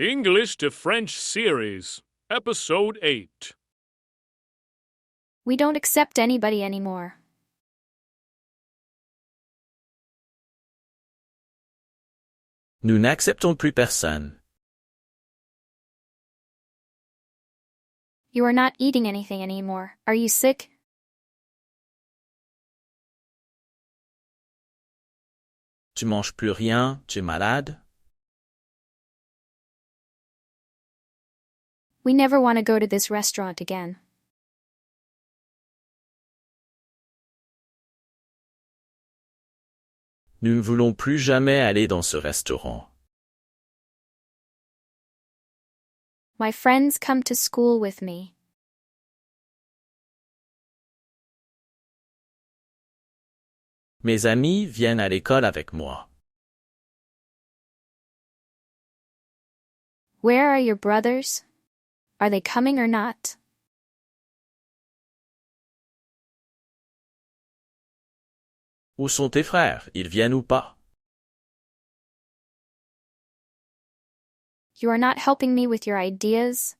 English to French series, Episode 8. We don't accept anybody anymore. Nous n'acceptons plus personne. You are not eating anything anymore. Are you sick? Tu manges plus rien, tu es malade? We never want to go to this restaurant again. Nous ne voulons plus jamais aller dans ce restaurant. My friends come to school with me. Mes amis viennent à l'école avec moi. Where are your brothers? Are they coming or not? Où sont tes frères? Ils viennent ou pas? You are not helping me with your ideas.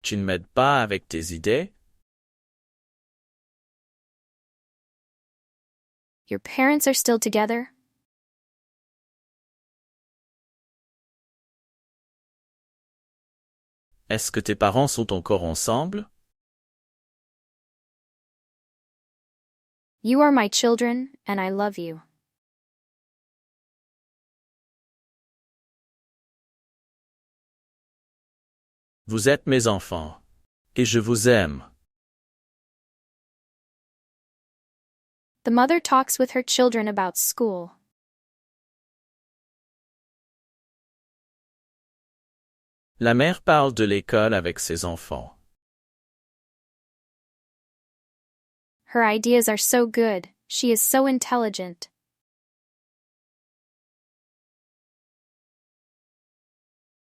Tu ne m'aides pas avec tes idées? Your parents are still together. Est-ce que tes parents sont encore ensemble? You are my children, and I love you. Vous êtes mes enfants. Et je vous aime. The mother talks with her children about school. La mère parle de l'école avec ses enfants. Her ideas are so good. She is so intelligent.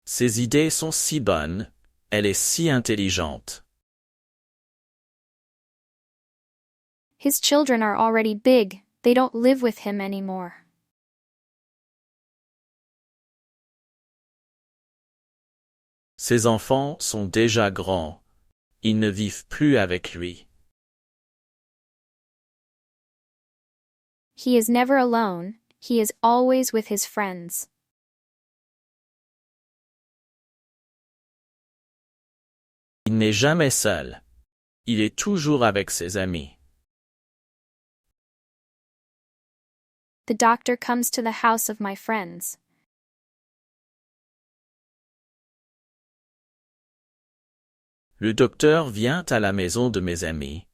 Ses idées sont si bonnes. Elle est si intelligente. His children are already big. They don't live with him anymore. Ses enfants sont déjà grands. Ils ne vivent plus avec lui. He is never alone. He is always with his friends. Il n'est jamais seul. Il est toujours avec ses amis. The doctor comes to the house of my friends. Le docteur vient à la maison de mes amis.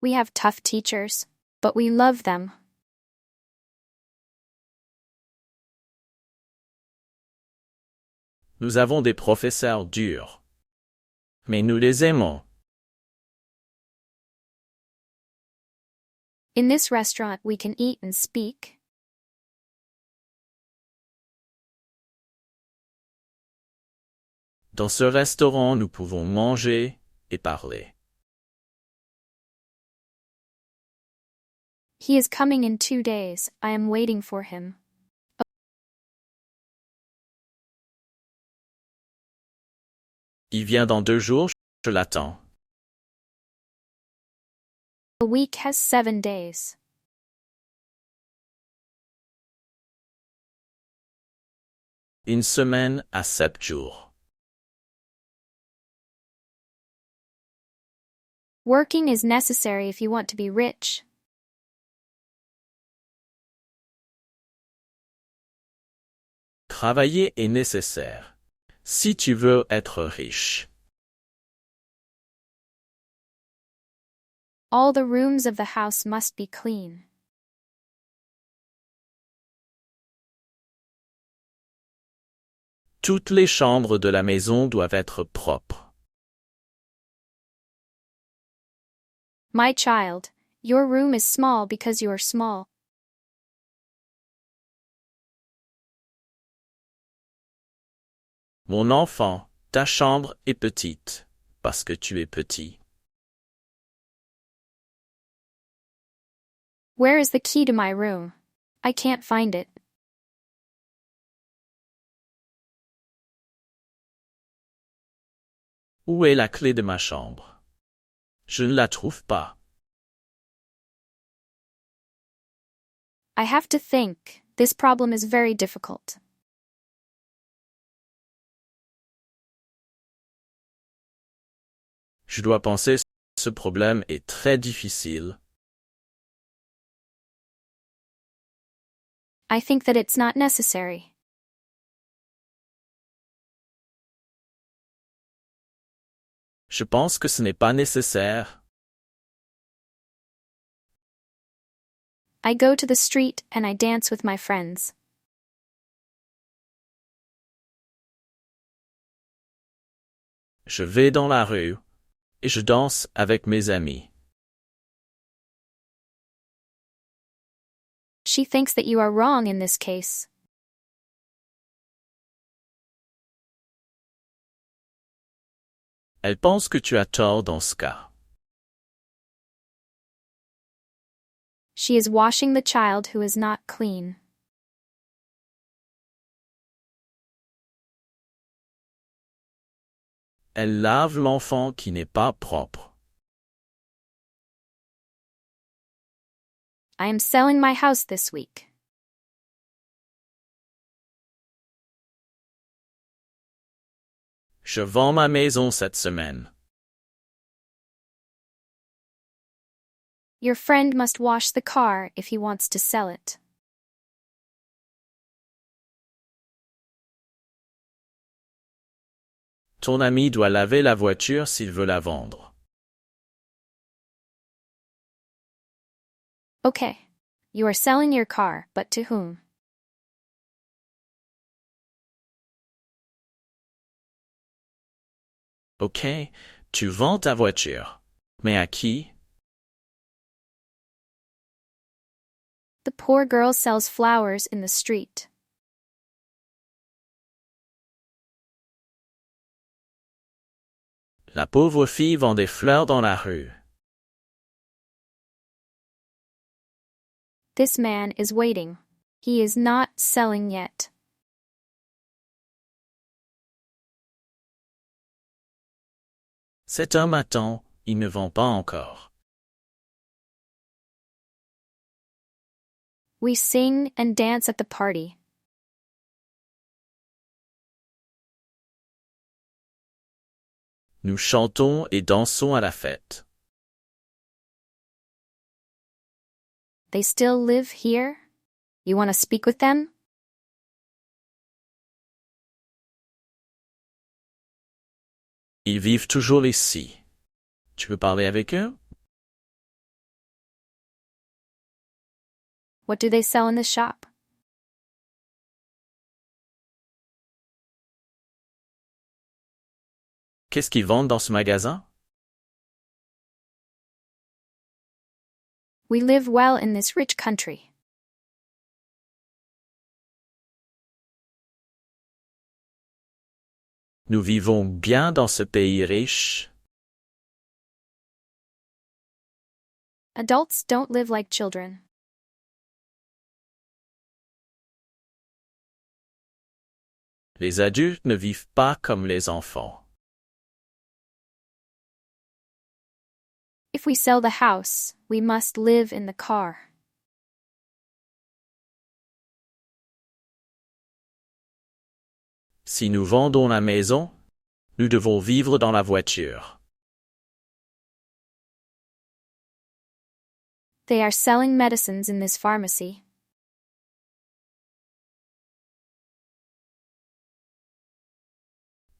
We have tough teachers, but we love them. Nous avons des professeurs durs. Mais nous les aimons. In this restaurant we can eat and speak. Dans ce restaurant, nous pouvons manger et parler. He is coming in 2 days. I am waiting for him. Il vient dans 2 jours, je l'attends. A week has 7 days. Une semaine a 7 jours. Working is necessary if you want to be rich. Travailler est nécessaire. Si tu veux être riche. All the rooms of the house must be clean. Toutes les chambres de la maison doivent être propres. My child, your room is small because you are small. Mon enfant, ta chambre est petite, parce que tu es petit. Where is the key to my room? I can't find it. Où est la clé de ma chambre? Je ne la trouve pas. I have to think. This problem is very difficult. Je dois penser, ce problème est très difficile. I think that it's not necessary. Je pense que ce n'est pas nécessaire. I go to the street and I dance with my friends. Je vais dans la rue et je danse avec mes amis. She thinks that you are wrong in this case. Elle pense que tu as tort dans ce cas. She is washing the child who is not clean. Elle lave l'enfant qui n'est pas propre. I am selling my house this week. Je vends ma maison cette semaine. Your friend must wash the car if he wants to sell it. Ton ami doit laver la voiture s'il veut la vendre. Okay. You are selling your car, but to whom? Ok, tu vends ta voiture. Mais à qui? The poor girl sells flowers in the street. La pauvre fille vend des fleurs dans la rue. This man is waiting. He is not selling yet. Cet homme attend, il ne vend pas encore. We sing and dance at the party. Nous chantons et dansons à la fête. They still live here? You want to speak with them? Ils vivent toujours ici. Tu veux parler avec eux? What do they sell in the shop? Qu'est-ce qu'ils vendent dans ce magasin? We live well in this rich country. Nous vivons bien dans ce pays riche. Adults don't live like children. Les adultes ne vivent pas comme les enfants. If we sell the house, we must live in the car. Si nous vendons la maison, nous devons vivre dans la voiture. They are selling medicines in this pharmacy.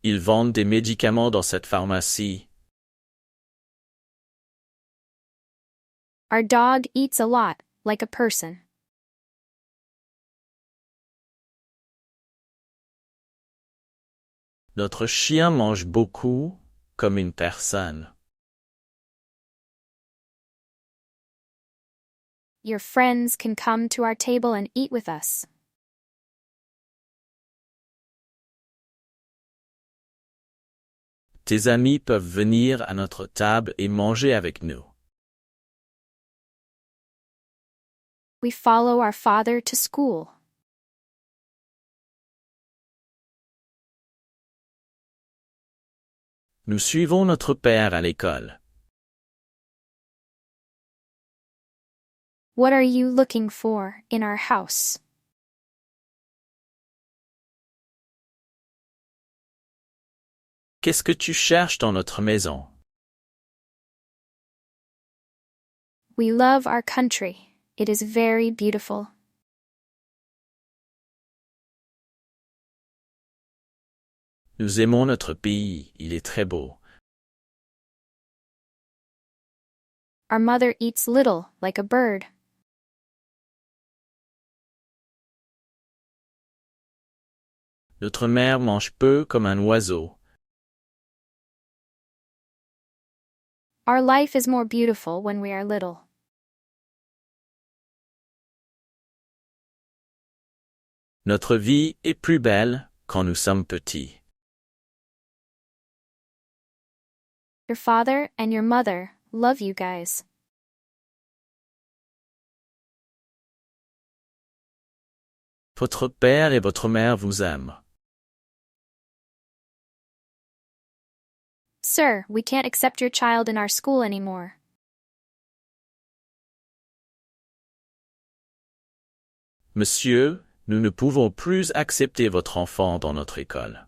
Ils vendent des médicaments dans cette pharmacie. Our dog eats a lot, like a person. Notre chien mange beaucoup, comme une personne. Your friends can come to our table and eat with us. Tes amis peuvent venir à notre table et manger avec nous. We follow our father to school. Nous suivons notre père à l'école. What are you looking for in our house? Qu'est-ce que tu cherches dans notre maison? We love our country. It is very beautiful. Nous aimons notre pays, il est très beau. Our mother eats little, like a bird. Notre mère mange peu comme un oiseau. Our life is more beautiful when we are little. Notre vie est plus belle quand nous sommes petits. Your father and your mother love you guys. Votre père et votre mère vous aiment. Sir, we can't accept your child in our school anymore. Monsieur, nous ne pouvons plus accepter votre enfant dans notre école.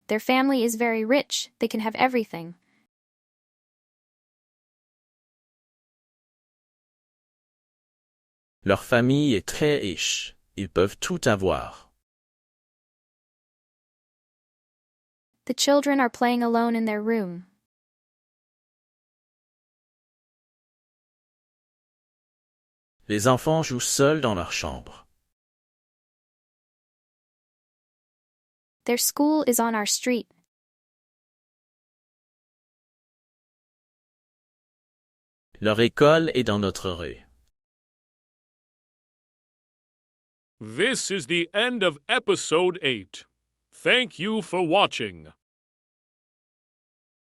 Their family is very rich. They can have everything. Leur famille est très riche. Ils peuvent tout avoir. The children are playing alone in their room. Les enfants jouent seuls dans leur chambre. Their school is on our street. Leur école est dans notre rue. This is the end of episode 8. Thank you for watching.